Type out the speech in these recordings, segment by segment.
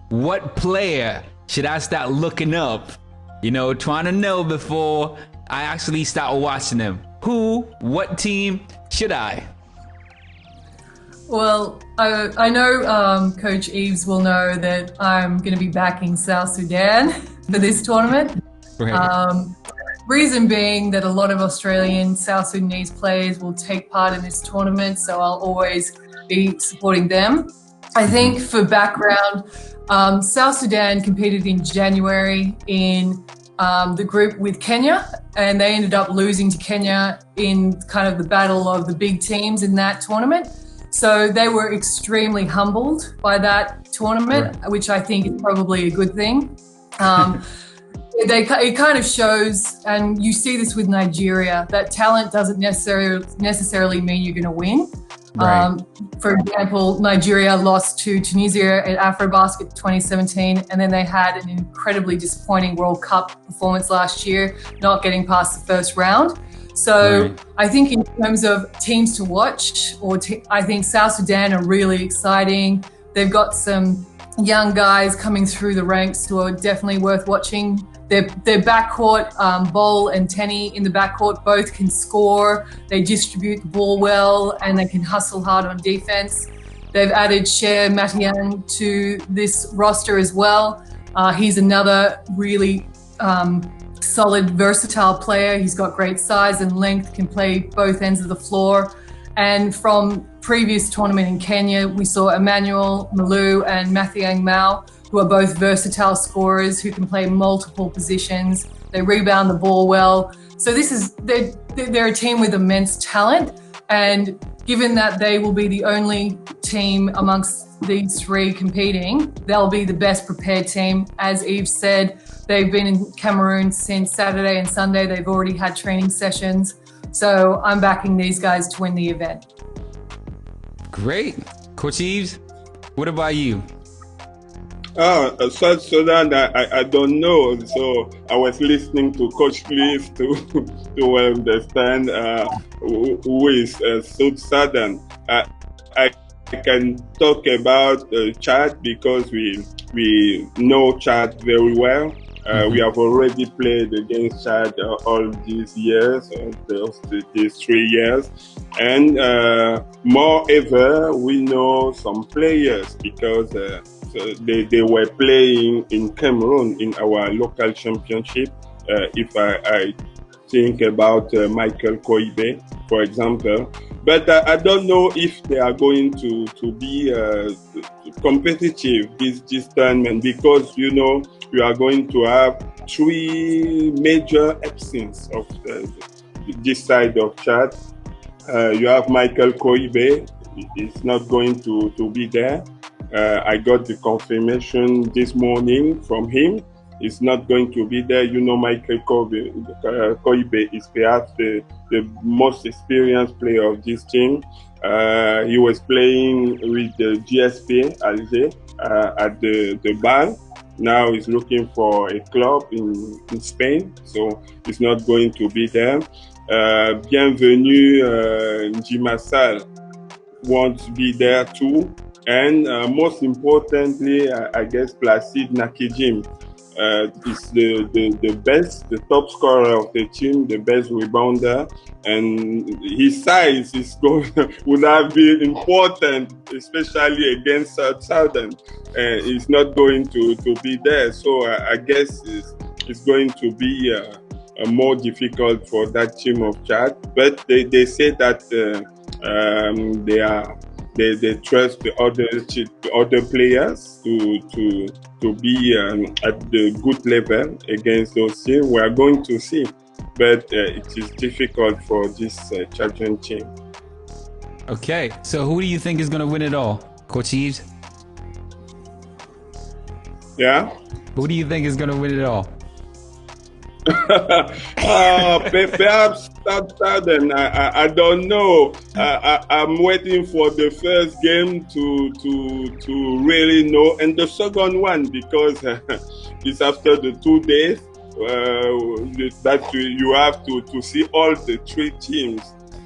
what player should I start looking up? You know, trying to know before I actually start watching them. Who, what team should I? Well, I know Coach Yves will know that I'm going to be backing South Sudan for this tournament. Right. Reason being that a lot of Australian South Sudanese players will take part in this tournament, so I'll always be supporting them. I think for background, South Sudan competed in January in the group with Kenya, and they ended up losing to Kenya in kind of the battle of the big teams in that tournament. So they were extremely humbled by that tournament, which I think is probably a good thing. It kind of shows, and you see this with Nigeria, that talent doesn't necessarily mean you're going to win. Right. For example, Nigeria lost to Tunisia at AfroBasket 2017, and then they had an incredibly disappointing World Cup performance last year, not getting past the first round. So I think in terms of teams to watch, I think South Sudan are really exciting. They've got some young guys coming through the ranks who are definitely worth watching. Their backcourt, Bol and Tenny in the backcourt, both can score. They distribute the ball well, and they can hustle hard on defense. They've added Cher Matiang to this roster as well. He's another really solid, versatile player. He's got great size and length, can play both ends of the floor. And from previous tournament in Kenya, we saw Emmanuel Malou and Mathiang Mao, who are both versatile scorers who can play multiple positions. They rebound the ball well. So they're a team with immense talent. And given that they will be the only team amongst these three competing, they'll be the best prepared team. As Yves said, they've been in Cameroon since Saturday and Sunday. They've already had training sessions. So I'm backing these guys to win the event. Great. Coach Yves, what about you? South Sudan, I don't know. So I was listening to Coach Liz to understand who is South Sudan. I can talk about Chad because we know Chad very well. We have already played against Chad all these years, these 3 years. And moreover, we know some players because they were playing in Cameroon in our local championship. If I think about Michael Koibe, for example. But I don't know if they are going to be competitive this tournament because, you know, we are going to have 3 major absences of this side of Chad. You have Michael Koibe, is not going to be there. I got the confirmation this morning from him. He's not going to be there. You know, Michael Koibe is perhaps the most experienced player of this team. He was playing with the GSP Alger at the BAL. Now he's looking for a club in Spain, so he's not going to be there. Bienvenue Njimasal won't be there too. And most importantly, I guess Placide Nakijim is the best, the top scorer of the team, the best rebounder, and his size is would have been important, especially against Southern. He's not going to be there, so I guess it's going to be more difficult for that team of Chad. But they say that they trust the other players to be at the good level against those teams. We are going to see, but it is difficult for this Chadian team. Okay, so who do you think is going to win it all, Coach Yves? Yeah. Who do you think is going to win it all? Perhaps Southern. I don't know. I'm waiting for the first game to really know, and the second one because it's after the 2 days that you have to see all the 3 teams.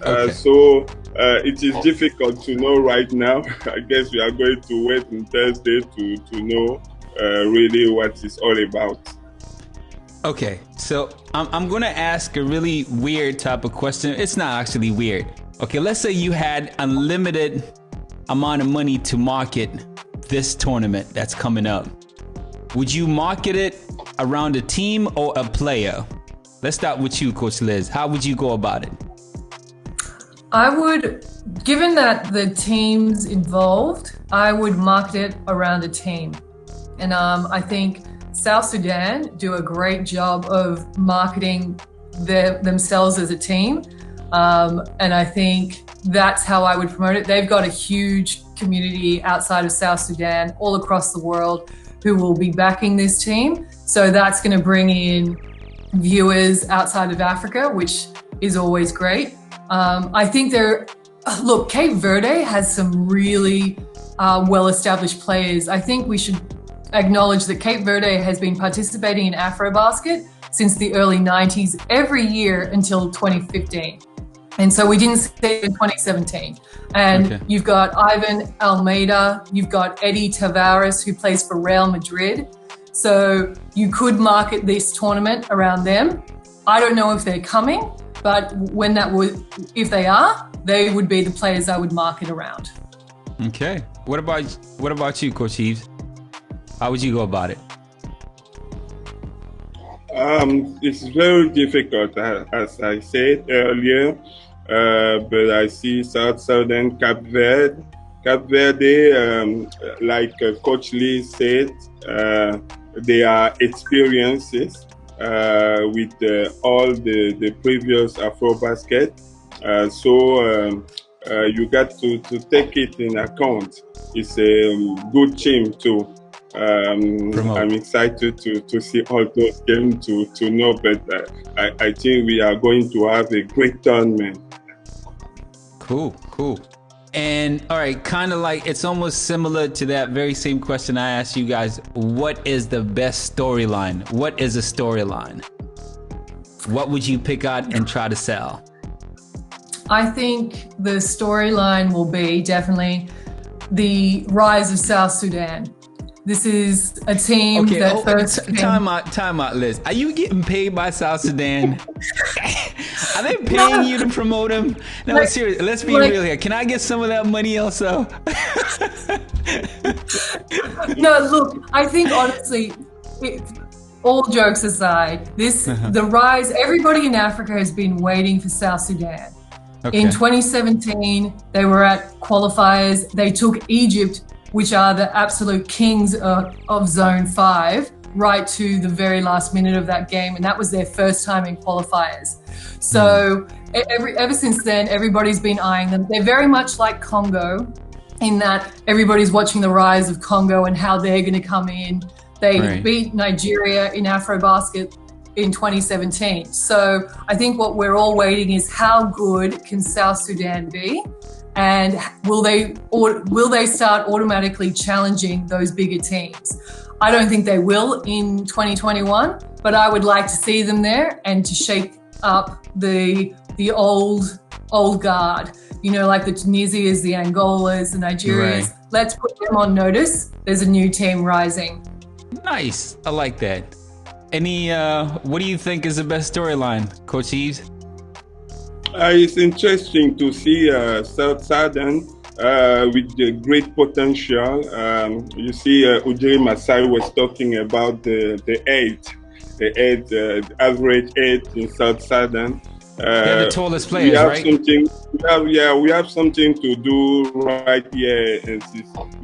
Okay. So it is difficult to know right now. I guess we are going to wait on Thursday to know really what it's all about. Okay, so I'm gonna ask a really weird type of question. It's not actually weird. Okay, let's say you had unlimited amount of money to market this tournament that's coming up. Would you market it around a team or a player? Let's start with you, Coach Liz. How would you go about it? I would, given that the teams involved, I would market it around a team. And I think South Sudan do a great job of marketing themselves as a team. And I think that's how I would promote it. They've got a huge community outside of South Sudan, all across the world, who will be backing this team. So that's going to bring in viewers outside of Africa, which is always great. I think look, Cape Verde has some really well-established players. I think we should acknowledge that Cape Verde has been participating in AfroBasket since the early 90s every year until 2015. And so we didn't see it in 2017. And You've got Ivan Almeida, you've got Eddie Tavares, who plays for Real Madrid. So you could market this tournament around them. I don't know if they're coming, but if they are, they would be the players I would market around. Okay. What about you, Coach Yves? How would you go about it? It's very difficult, as I said earlier, but I see Southern Cape Verde. Cape Verde, like Coach Lee said, they are experiences with all the previous AfroBasket. So you got to take it in account. It's a good team too. I'm excited to see all those games to know, but I think we are going to have a great tournament. Cool. And all right, kind of like it's almost similar to that very same question I asked you guys. What is the best storyline? What is a storyline? What would you pick out and try to sell? I think the storyline will be definitely the rise of South Sudan. This is a team that first time out, Liz. Are you getting paid by South Sudan? Are they paying you to promote them? No, seriously. Let's be real here. Can I get some of that money also? No, look. I think honestly, all jokes aside, the rise. Everybody in Africa has been waiting for South Sudan. In 2017, they were at qualifiers. They took Egypt, which are the absolute kings of Zone 5, right to the very last minute of that game. And that was their first time in qualifiers. So ever since then, everybody's been eyeing them. They're very much like Congo in that everybody's watching the rise of Congo and how they're going to come in. They beat Nigeria in AfroBasket in 2017. So I think what we're all waiting is how good can South Sudan be? And will they start automatically challenging those bigger teams? I don't think they will in 2021, but I would like to see them there and to shake up the old guard. You know, like the Tunisias, the Angolas, the Nigerias. Right. Let's put them on notice. There's a new team rising. Nice. I like that. What do you think is the best storyline, Coach Yves? It's interesting to see South Sudan with the great potential. You see, Ujiri Masai was talking about the average age in South Sudan. They're the tallest players, right? We have something to do right here. It's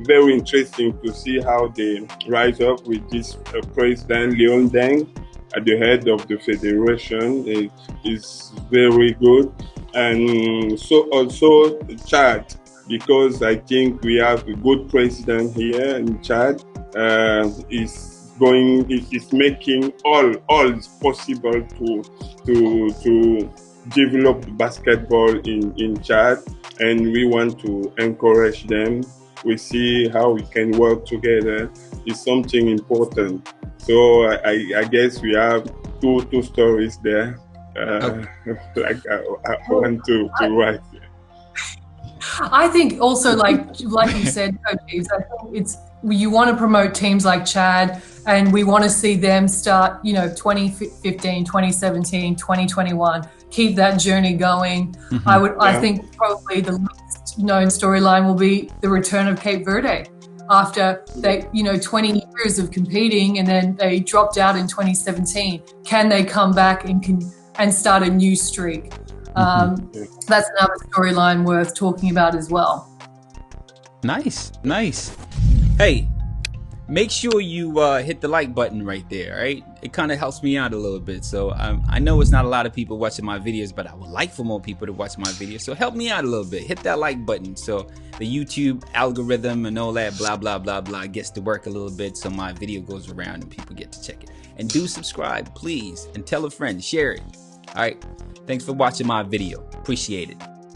very interesting to see how they rise up with this President Leon Deng at the head of the federation. It is very good. And so also Chad, because I think we have a good president here in Chad, is making all is possible to develop basketball in Chad, and we want to encourage them. We see how we can work together. It's something important. So I guess we have two stories there. Like I want to write. I think also, like you said, Coach Yves, I think you want to promote teams like Chad, and we want to see them start, 2015, 2017, 2021, keep that journey going. I think probably the least known storyline will be the return of Cape Verde after they, 20 years of competing, and then they dropped out in 2017. Can they come back and start a new streak? That's another storyline worth talking about as well. Nice. Hey, make sure you hit the like button right there, right? It kind of helps me out a little bit. So I know it's not a lot of people watching my videos, but I would like for more people to watch my videos. So help me out a little bit. Hit that like button so the YouTube algorithm and all that blah, blah, blah, blah gets to work a little bit, so my video goes around and people get to check it. And do subscribe, please, and tell a friend, share it. All right. Thanks for watching my video. Appreciate it.